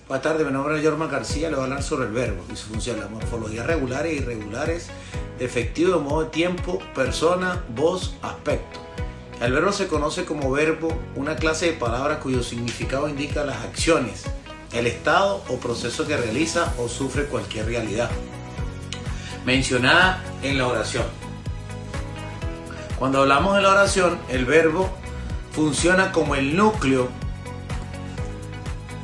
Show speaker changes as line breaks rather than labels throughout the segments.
Buenas tardes, mi nombre es Jorma García, le voy a hablar sobre el verbo y su función, la morfología regulares e irregulares, efectivo de modo de tiempo, persona, voz, aspecto. El verbo se conoce como verbo, una clase de palabras cuyo significado indica las acciones, el estado o proceso que realiza o sufre cualquier realidad, mencionada en la oración. Cuando hablamos de la oración, el verbo funciona como el núcleo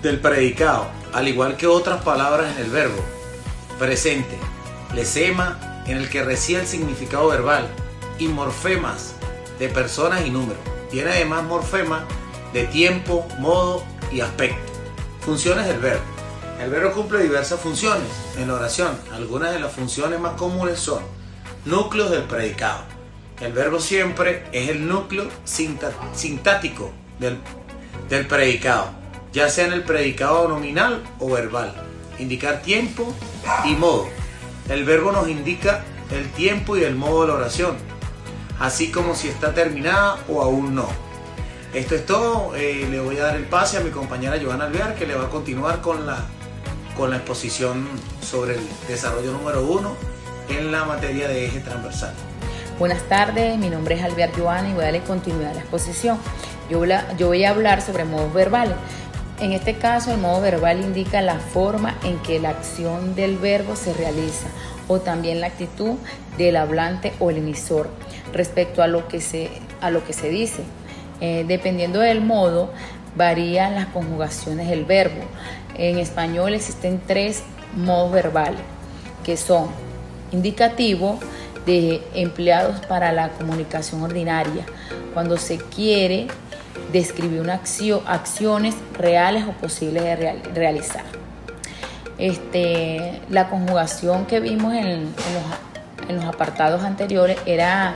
del predicado, al igual que otras palabras en el verbo. Presente, lesema, en el que reside el significado verbal, y morfemas, de personas y números. Tiene además morfemas de tiempo, modo y aspecto. Funciones del verbo. El verbo cumple diversas funciones en la oración. Algunas de las funciones más comunes son núcleos del predicado. El verbo siempre es el núcleo sintáctico del predicado, ya sea en el predicado nominal o verbal. Indicar tiempo y modo. El verbo nos indica el tiempo y el modo de la oración, así como si está terminada o aún no. Esto es todo. Le voy a dar el pase a mi compañera Joana Alvear, que le va a continuar con la exposición sobre el desarrollo número 1 en la materia de eje transversal.
Buenas tardes, mi nombre es Alvear Joana y voy a darle continuidad a la exposición. Yo voy a hablar sobre modos verbales. En este caso, el modo verbal indica la forma en que la acción del verbo se realiza o también la actitud del hablante o el emisor respecto a lo que se dice. Dependiendo del modo, varían las conjugaciones del verbo. En español existen 3 modos verbales, que son indicativo, empleados para la comunicación ordinaria, cuando se quiere describir acciones reales o posibles de realizar. La conjugación que vimos en los apartados anteriores era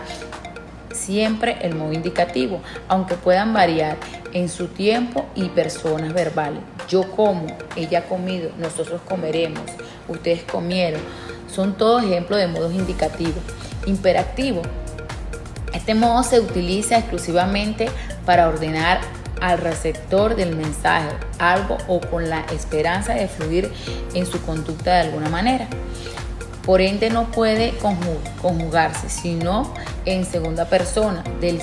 siempre el modo indicativo, aunque puedan variar en su tiempo y personas verbales. Yo como, ella ha comido, nosotros comeremos, ustedes comieron. Son todos ejemplos de modos indicativos. Imperativo. Este modo se utiliza exclusivamente para ordenar al receptor del mensaje algo o con la esperanza de fluir en su conducta de alguna manera. Por ende, no puede conjugarse sino en segunda persona del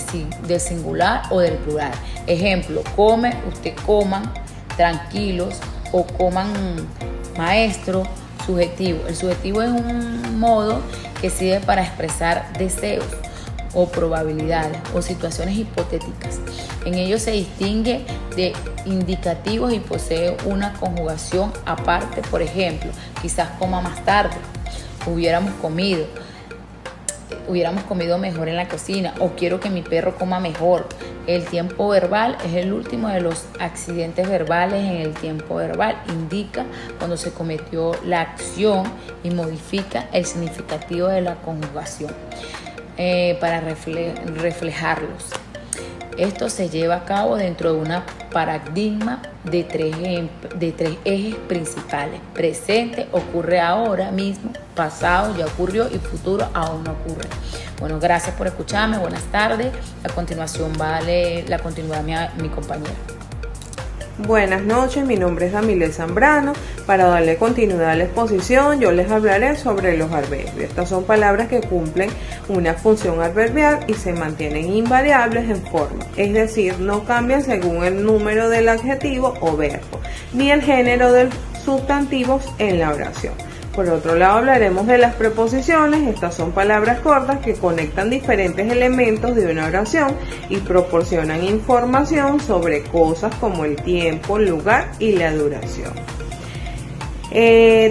singular o del plural. Ejemplo, come, usted coman, tranquilos, o coman, maestro. Subjetivo. El subjetivo es un modo que sirve para expresar deseos o probabilidades o situaciones hipotéticas. En ello se distingue de indicativos y posee una conjugación aparte. Por ejemplo, quizás coma más tarde, hubiéramos comido mejor en la cocina, o quiero que mi perro coma mejor. El tiempo verbal es el último de los accidentes verbales. En el tiempo verbal indica cuando se cometió la acción y modifica el significativo de la conjugación para reflejarlos. Esto se lleva a cabo dentro de una paradigma de tres ejes principales. Presente, ocurre ahora mismo; pasado, ya ocurrió; y futuro, aún no ocurre. Bueno, gracias por escucharme. Buenas tardes. A continuación vale la continuidad mi compañera.
Buenas noches, mi nombre es Damilet Zambrano. Para darle continuidad a la exposición, yo les hablaré sobre los adverbios. Estas son palabras que cumplen una función adverbial y se mantienen invariables en forma, es decir, no cambian según el número del adjetivo o verbo, ni el género del sustantivo en la oración. Por otro lado, hablaremos de las preposiciones. Estas son palabras cortas que conectan diferentes elementos de una oración y proporcionan información sobre cosas como el tiempo, el lugar y la duración.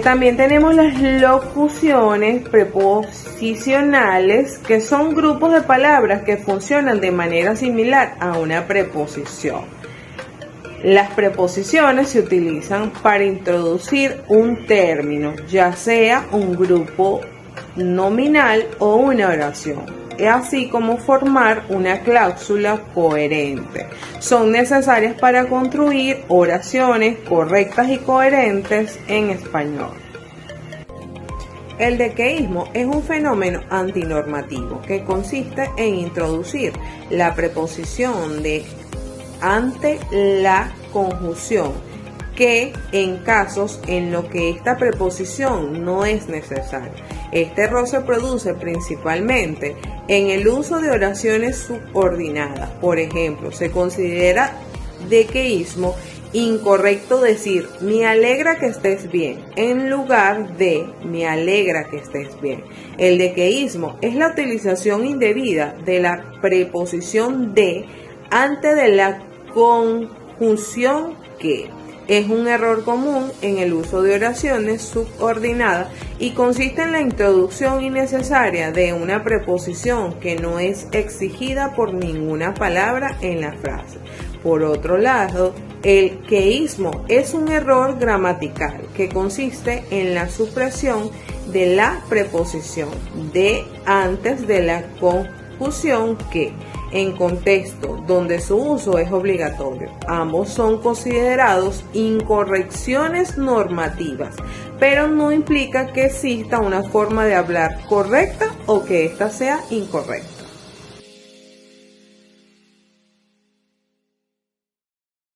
También tenemos las locuciones preposicionales, que son grupos de palabras que funcionan de manera similar a una preposición. Las preposiciones se utilizan para introducir un término, ya sea un grupo nominal o una oración, así como formar una cláusula coherente. Son necesarias para construir oraciones correctas y coherentes en español. El dequeísmo es un fenómeno antinormativo que consiste en introducir la preposición de ante la conjunción que en casos en los que esta preposición no es necesaria. Este error se produce principalmente en el uso de oraciones subordinadas. Por ejemplo, se considera dequeísmo incorrecto decir me alegra que estés bien en lugar de me alegra que estés bien. El dequeísmo es la utilización indebida de la preposición de antes de la conjunción que. Es un error común en el uso de oraciones subordinadas y consiste en la introducción innecesaria de una preposición que no es exigida por ninguna palabra en la frase. Por otro lado, el queísmo es un error gramatical que consiste en la supresión de la preposición de antes de la conjunción que, en contexto donde su uso es obligatorio. Ambos son considerados incorrecciones normativas, pero no implica que exista una forma de hablar correcta o que ésta sea incorrecta.